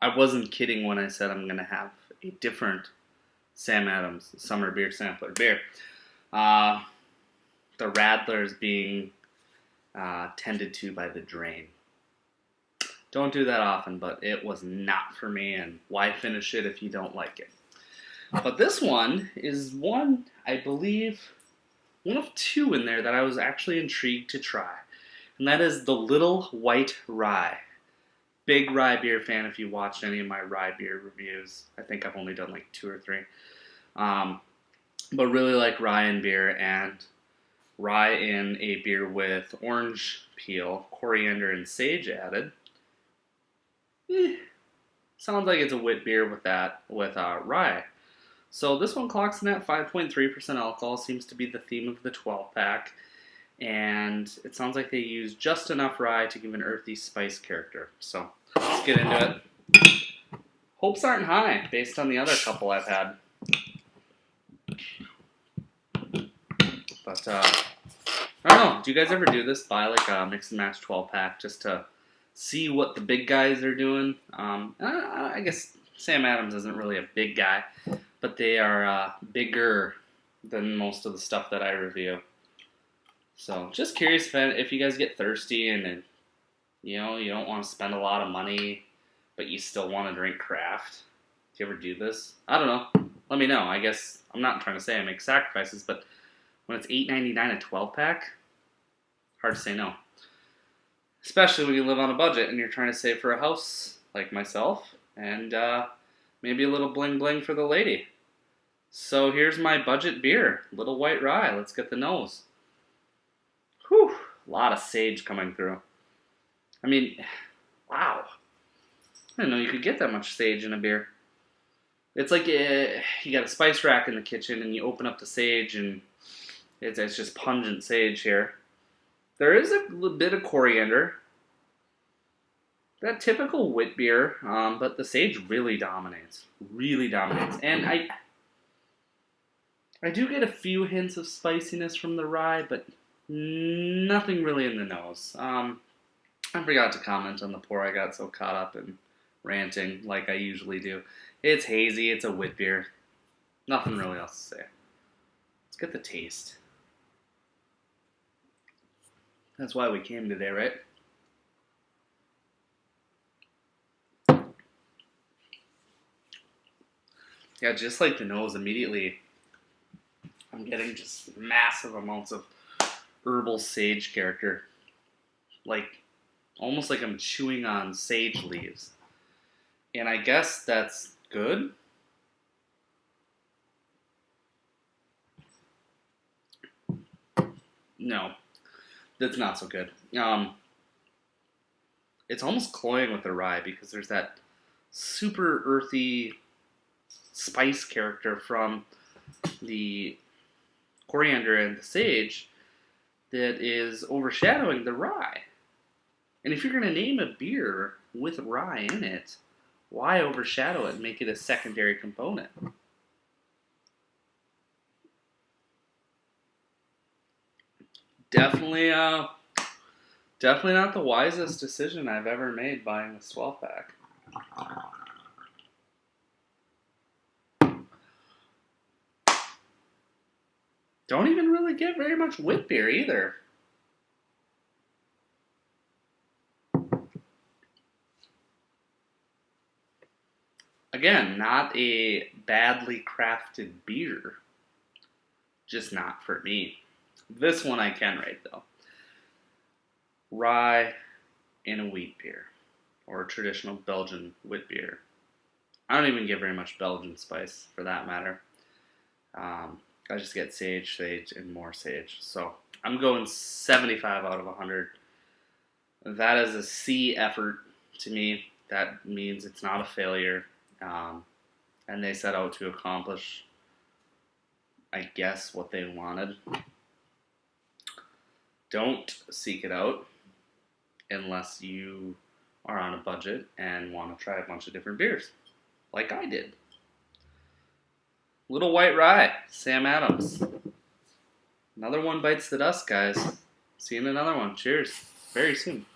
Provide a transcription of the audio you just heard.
I wasn't kidding when I said I'm going to have a different Sam Adams Summer Beer Sampler beer. The Radler is being tended to by the drain. Don't do that often, but it was not for me, and why finish it if you don't like it? But this one is one, I believe, one of two in there that I was actually intrigued to try. And that is the Little White Rye. Big rye beer fan if you watched any of my rye beer reviews. I think I've only done like 2 or 3. But really like rye in beer, and rye in a beer with orange peel, coriander, and sage added. Sounds like it's a wit beer with rye. So this one clocks in at 5.3% alcohol. Seems to be the theme of the 12-pack. And it sounds like they use just enough rye to give an earthy spice character. So let's get into it. Hopes aren't high based on the other couple I've had. But I don't know. Do you guys ever do this? Buy like a mix and match 12-pack just to see what the big guys are doing? I guess Sam Adams isn't really a big guy, but they are bigger than most of the stuff that I review. So just curious if you guys get thirsty and you don't want to spend a lot of money, but you still want to drink craft. Do you ever do this? I don't know. Let me know. I guess I'm not trying to say I make sacrifices, but when it's $8.99 a 12-pack, hard to say no. Especially when you live on a budget and you're trying to save for a house like myself, and maybe a little bling bling for the lady. So here's my budget beer, Little White Rye. Let's get the nose. Whew, a lot of sage coming through. I mean, wow. I didn't know you could get that much sage in a beer. It's like you got a spice rack in the kitchen and you open up the sage and it's just pungent sage here. There is a little bit of coriander. That typical wit beer, but the sage really dominates. Really dominates. And I do get a few hints of spiciness from the rye, but nothing really in the nose. I forgot to comment on the pour. I got so caught up in ranting like I usually do. It's hazy. It's a wit beer. Nothing really else to say. Let's get the taste. That's why we came today, right? Yeah, just like the nose, immediately I'm getting just massive amounts of herbal sage character. Like, almost like I'm chewing on sage leaves. And I guess that's good. No, that's not so good. It's almost cloying with the rye because there's that super earthy spice character from the coriander and the sage that is overshadowing the rye. And if you're going to name a beer with rye in it, why overshadow it and make it a secondary component? Definitely not the wisest decision I've ever made buying this 12-pack. Don't even really get very much wit beer either. Again, not a badly crafted beer. Just not for me. This one I can rate though. Rye in a wheat beer. Or a traditional Belgian wit beer. I don't even get very much Belgian spice for that matter. I just get sage, and more sage. So I'm going 75 out of 100. That is a C effort to me. That means it's not a failure. And they set out to accomplish, I guess, what they wanted. Don't seek it out unless you are on a budget and want to try a bunch of different beers, like I did. Little White Rye, Sam Adams. Another one bites the dust, guys. See you in another one. Cheers. Very soon.